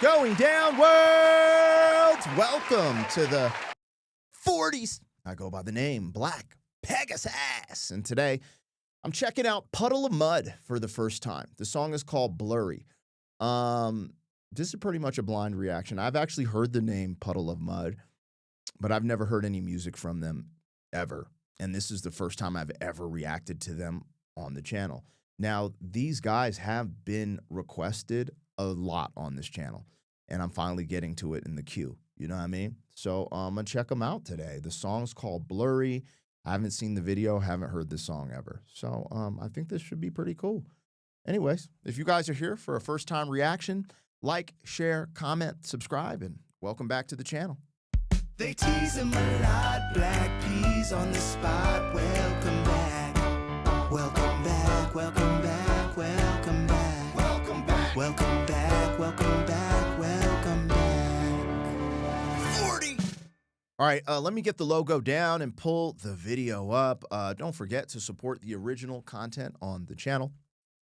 going down, world? Welcome to the 40s. I go by the name Black Pegasus. And today, I'm checking out Puddle of Mudd for the first time. The song is called Blurry. This is pretty much a blind reaction. I've actually heard the name Puddle of Mudd, but I've never heard any music from them ever. And this is the first time I've ever reacted to them on the channel. Now, these guys have been requested a lot on this channel, and I'm finally getting to it in the queue. You know what I mean? So I'm going to check them out today. The song's called Blurry. I haven't seen the video, haven't heard this song ever. So I think this should be pretty cool. Anyways, if you guys are here for a first-time reaction, like, share, comment, subscribe, and welcome back to the channel. They tease him a lot, black peas on the spot. Welcome back, welcome back, welcome back, welcome back, welcome back, welcome back, welcome back, welcome back. 40. All right, let me get the logo down and pull the video up. Don't forget to support the original content on the channel.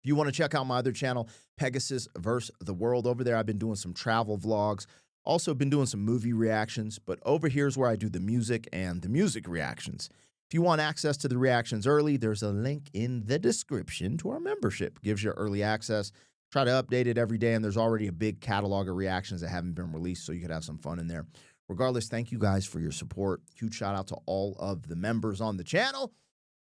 If you want to check out my other channel, Pegasus vs. the World, over there I've been doing some travel vlogs. Also been doing some movie reactions, but over here's where I do the music and the music reactions. If you want access to the reactions early, there's a link in the description to our membership. Gives you early access. Try to update it every day, and there's already a big catalog of reactions that haven't been released, so you could have some fun in there. Regardless, thank you guys for your support. Huge shout out to all of the members on the channel.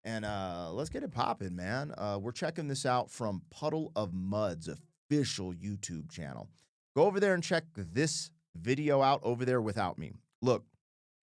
And let's get it popping, man. We're checking this out from Puddle of Mudd's official YouTube channel. Go over there and check this video out over there without me. Look,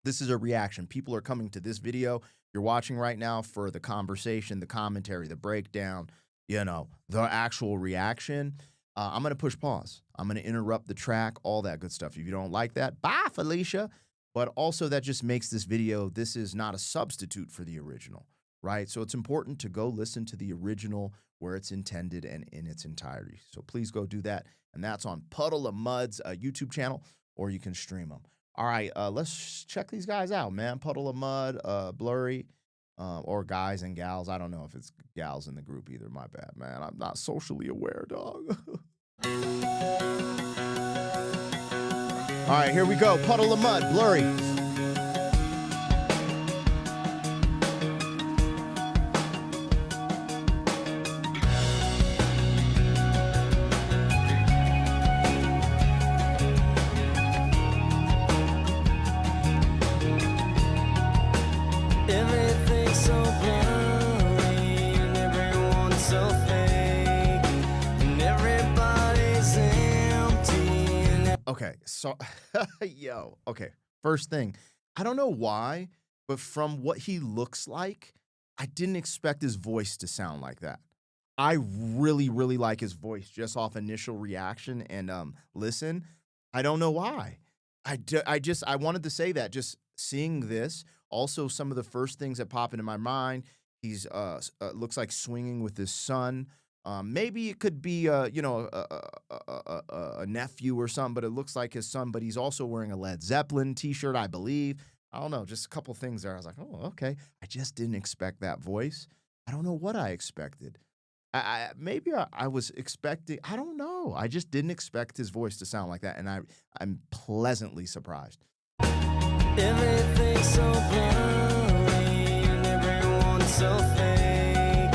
this is a reaction. People are coming to this video you're watching right now for the conversation, the commentary, the breakdown, you know, the actual reaction. I'm going to push pause. I'm going to interrupt the track, all that good stuff. If you don't like that, bye, Felicia. But also that just makes this video, this is not a substitute for the original, right? So it's important to go listen to the original where it's intended and in its entirety. So please go do that. And that's on Puddle of Mudd's YouTube channel, or you can stream them. All right, let's check these guys out, man. Puddle of Mudd, Blurry, or guys and gals. I don't know if it's gals in the group either. My bad, man. I'm not socially aware, dog. All right, here we go. Puddle of Mudd, Blurry. Everything's so blurry and everyone's so fake and everybody's empty and Okay, so, okay, first thing, I don't know why, but from what he looks like, I didn't expect his voice to sound like that. I really, really like his voice just off initial reaction and listen. I don't know why. I wanted to say that just seeing this. Also, some of the first things that pop into my mind, he's looks like swinging with his son. Maybe it could be you know, a nephew or something, but it looks like his son. But he's also wearing a Led Zeppelin t-shirt, I believe. I don't know, just a couple things there. I was like, oh, okay. I just didn't expect that voice. I don't know what I expected. Maybe I was expecting. I don't know. I just didn't expect his voice to sound like that, and I'm pleasantly surprised. everything's so blurry and everyone's so fake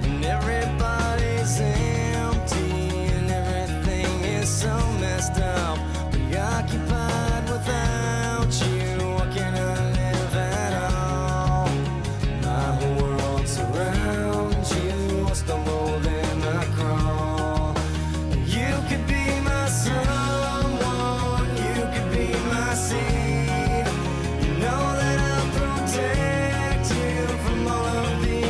and everybody's empty and everything is so messed up, preoccupied without you. What can I live at all? My whole world surrounds you. I stumble then I crawl. You could be my someone, you could be my seed. You know that I'll protect you from all of the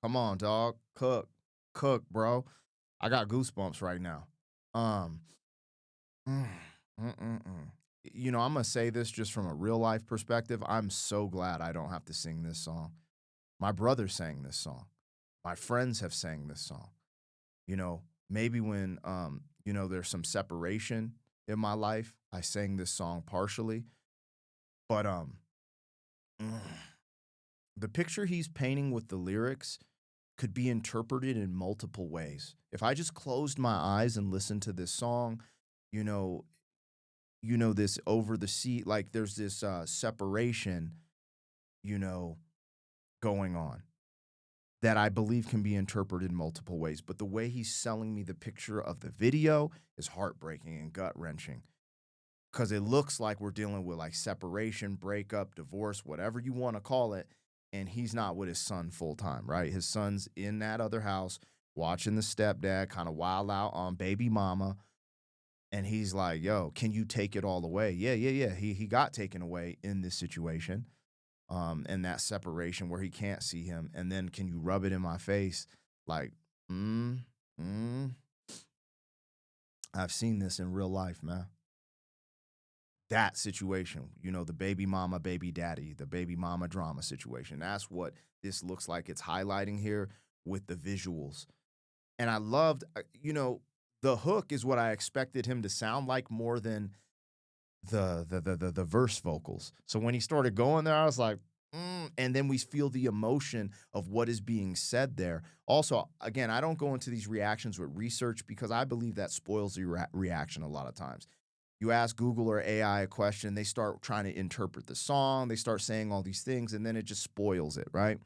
Come on, dog. Cook. Cook, bro. I got goosebumps right now. Um, mm, mm, mm, mm. You know, I'm gonna say this just from a real life perspective. I'm so glad I don't have to sing this song. My brother sang this song. My friends have sang this song. You know, maybe when there's some separation in my life, I sang this song partially. But mm, the picture he's painting with the lyrics could be interpreted in multiple ways. If I just closed my eyes and listened to this song, you know, this over the sea, like there's this separation, you know, going on that I believe can be interpreted multiple ways. But the way he's selling me the picture of the video is heartbreaking and gut wrenching because it looks like we're dealing with like separation, breakup, divorce, whatever you want to call it. And he's not with his son full time, right? His son's in that other house watching the stepdad kind of wild out on baby mama. And he's like, yo, can you take it all away? Yeah, yeah, yeah. He got taken away in this situation, and that separation where he can't see him. And then can you rub it in my face? Like, mm, mm. I've seen this in real life, man. That situation, the baby mama, baby daddy, the baby mama drama situation. That's what this looks like. It's highlighting here with the visuals. And I loved, the hook is what I expected him to sound like more than the verse vocals. So when he started going there, I was like, and then we feel the emotion of what is being said there. Also, again, I don't go into these reactions with research because I believe that spoils the reaction a lot of times. You ask Google or AI a question, they start trying to interpret the song, they start saying all these things, and then it just spoils it, right?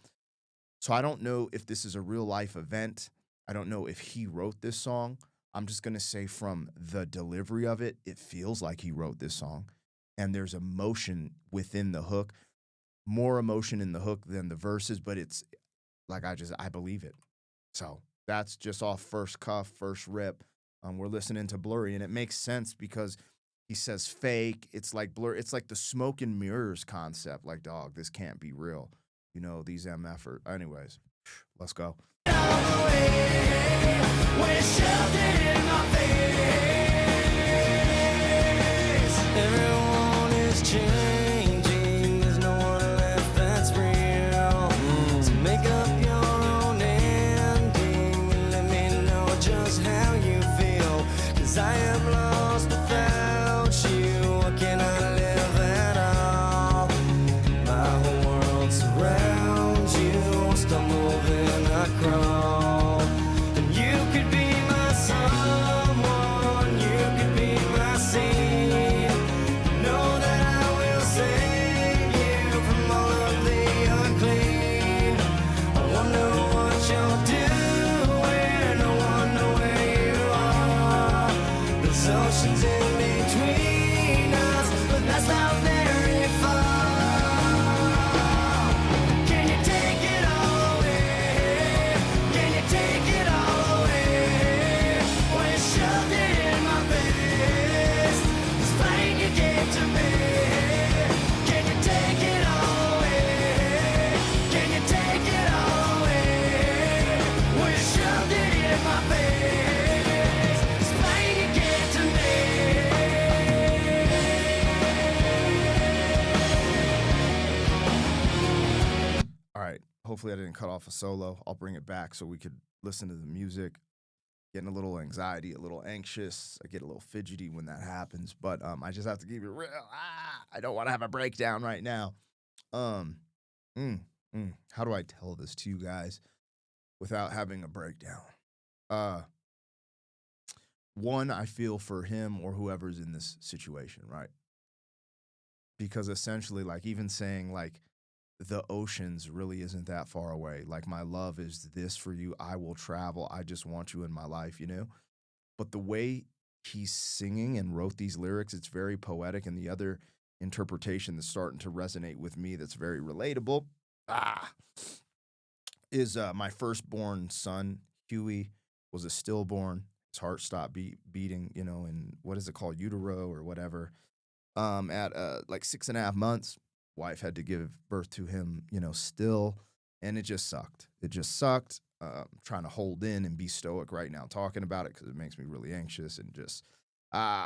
So I don't know if this is a real life event. I don't know if he wrote this song. I'm just going to say from the delivery of it, it feels like he wrote this song. And there's emotion within the hook, more emotion in the hook than the verses, but it's like I believe it. So that's just off first cuff, first rip. We're listening to Blurry, and it makes sense because he says fake. It's like blur. It's like the smoke and mirrors concept. Like, dog, this can't be real. These MF. Anyways, let's go. Everyone is changing, there's no one left that's real. So make up your own ending and let me know just how you feel. 'Cause I am lost without you, I cannot live at all. My whole world surrounds you, stumble then I crawl. And you could be my someone, you could be my seed. Know that I will save you from all of the unclean. I wonder what you're doing, I wonder where you are. There's oceans in between us, but that's not very far. Can you take it all away? Can you take it all away? When you shoved it in my face, this pain you gave to me. Can you take it all away? Can you take it all away? When you shoved it in my face, this pain you gave to me. All right. Hopefully, I didn't cut off a solo. I'll bring it back so we could listen to the music. Getting a little anxiety, a little anxious. I get a little fidgety when that happens, but I just have to keep it real. I don't want to have a breakdown right now. Um, How do I tell this to you guys without having a breakdown? Uh, One, I feel for him or whoever's in this situation, right? Because essentially, like even saying like the oceans really isn't that far away. Like my love is this for you. I will travel. I just want you in my life. But the way he's singing and wrote these lyrics, it's very poetic. And the other interpretation that's starting to resonate with me that's very relatable is my firstborn son, Huey, was a stillborn. His heart stopped beating, in what is it called, utero or whatever. At like 6.5 months, wife had to give birth to him, still. And it just sucked. It just sucked. Trying to hold in and be stoic right now talking about it because it makes me really anxious and just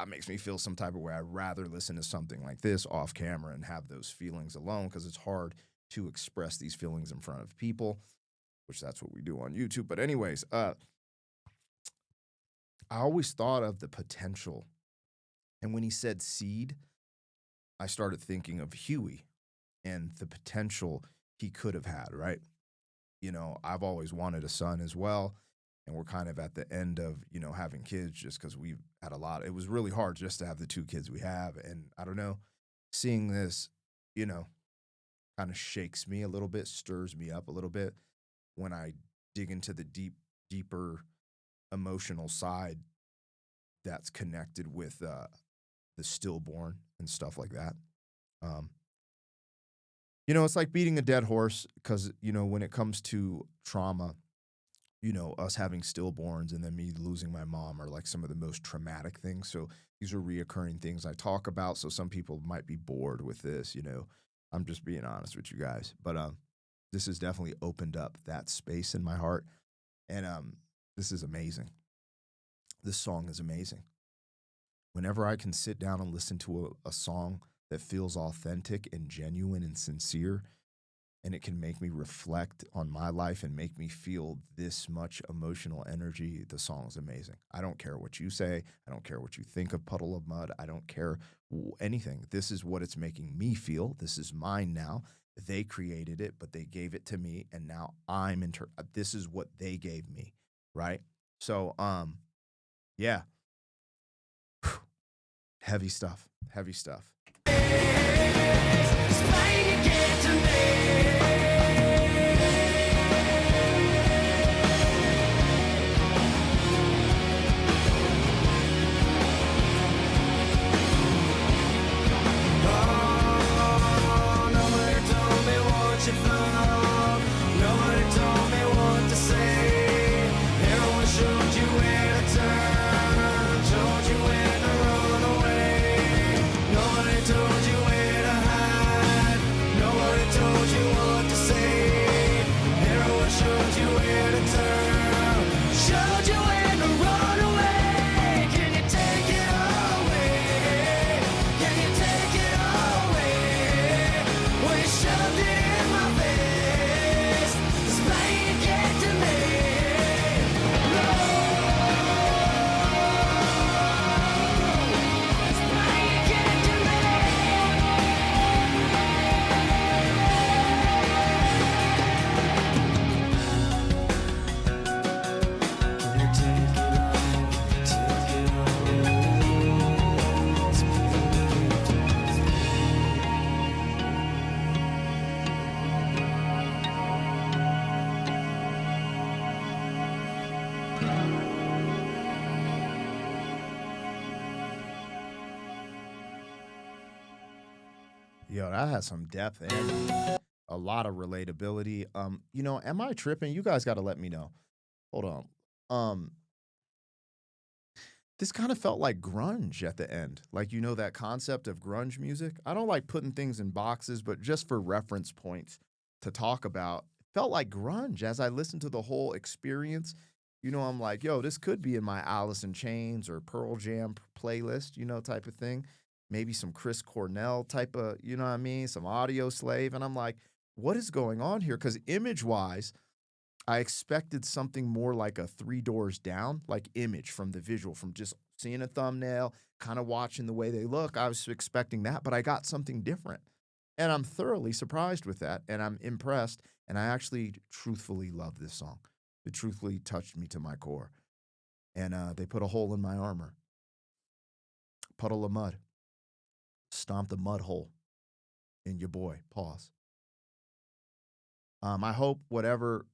makes me feel some type of way. I'd rather listen to something like this off camera and have those feelings alone because it's hard to express these feelings in front of people, which that's what we do on YouTube. But anyways, I always thought of the potential. And when he said seed, I started thinking of Huey and the potential he could have had, right? You know, I've always wanted a son as well. And we're kind of at the end of, you know, having kids just because we've had a lot. It was really hard just to have the 2 kids we have. And I don't know, seeing this, you know, kind of shakes me a little bit, stirs me up a little bit when I dig into the deeper emotional side that's connected with the stillborn and stuff like that. You know, it's like beating a dead horse because, you know, when it comes to trauma, you know, us having stillborns and then me losing my mom are like some of the most traumatic things. So these are reoccurring things I talk about. So some people might be bored with this, you know. I'm just being honest with you guys. But this has definitely opened up that space in my heart. And this is amazing. This song is amazing. Whenever I can sit down and listen to a song that feels authentic and genuine and sincere, and it can make me reflect on my life and make me feel this much emotional energy, the song's amazing. I don't care what you say. I don't care what you think of Puddle of Mudd. I don't care anything. This is what it's making me feel. This is mine now. They created it, but they gave it to me, and now this is what they gave me, right? So, yeah. Heavy stuff. Heavy stuff. Yo, that has some depth and a lot of relatability. You know, am I tripping? You guys got to let me know. Hold on. This kind of felt like grunge at the end. Like, you know, that concept of grunge music. I don't like putting things in boxes, but just for reference points to talk about, it felt like grunge as I listened to the whole experience. You know, I'm like, yo, this could be in my Alice in Chains or Pearl Jam playlist, you know, type of thing. Maybe some Chris Cornell type of, you know what I mean? Some Audio Slave. And I'm like, what is going on here? Because image-wise, I expected something more like a Three Doors Down, like image from the visual, from just seeing a thumbnail, kind of watching the way they look. I was expecting that, but I got something different. And I'm thoroughly surprised with that, and I'm impressed. And I actually truthfully love this song. It truthfully touched me to my core. And they put a hole in my armor. Puddle of Mudd. Stomped a mud hole in your boy. Pause. I hope whatever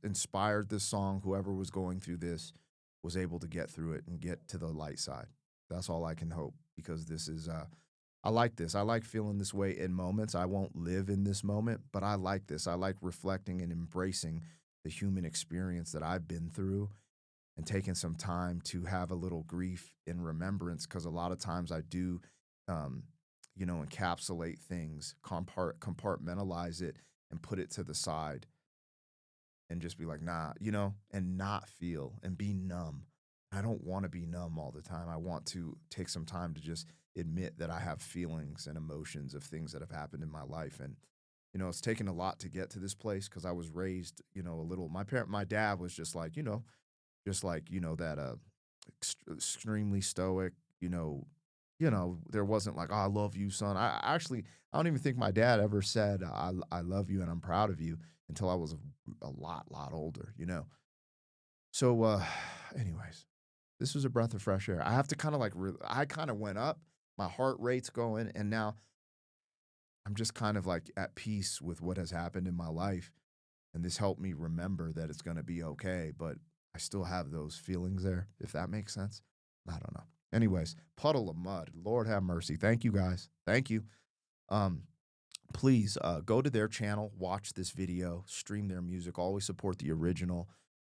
inspired this song, whoever was going through this, was able to get through it and get to the light side. That's all I can hope, because this is, I like this. I like feeling this way in moments. I won't live in this moment, but I like this. I like reflecting and embracing the human experience that I've been through and taking some time to have a little grief in remembrance, because a lot of times I do, you know, encapsulate things, compartmentalize it, and put it to the side and just be like, nah, you know, and not feel and be numb. I don't want to be numb all the time. I want to take some time to just admit that I have feelings and emotions of things that have happened in my life. And, you know, it's taken a lot to get to this place because I was raised, you know, a little, my dad was just like, that extremely stoic, there wasn't like, oh, I love you, son. I don't even think my dad ever said, I love you and I'm proud of you until I was a lot older, you know? So, anyways, this was a breath of fresh air. I have to kind of I kind of went up, my heart rate's going, and now I'm just kind of like at peace with what has happened in my life. And this helped me remember that it's going to be okay, but I still have those feelings there, if that makes sense. I don't know. Anyways, Puddle of Mudd. Lord have mercy. Thank you, guys. Thank you. Please go to their channel, watch this video, stream their music, always support the original.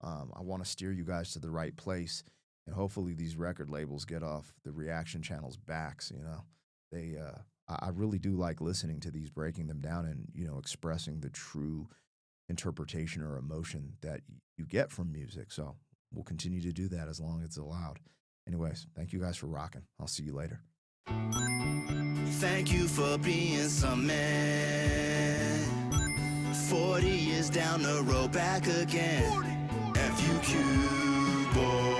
I want to steer you guys to the right place, and hopefully these record labels get off the reaction channels' backs. You know, I really do like listening to these, breaking them down, and expressing the true interpretation or emotion that you get from music. So we'll continue to do that as long as it's allowed. Anyways, thank you guys for rocking. I'll see you later. Thank you for being some man. 40 years down the road, back again. FUQ, boy.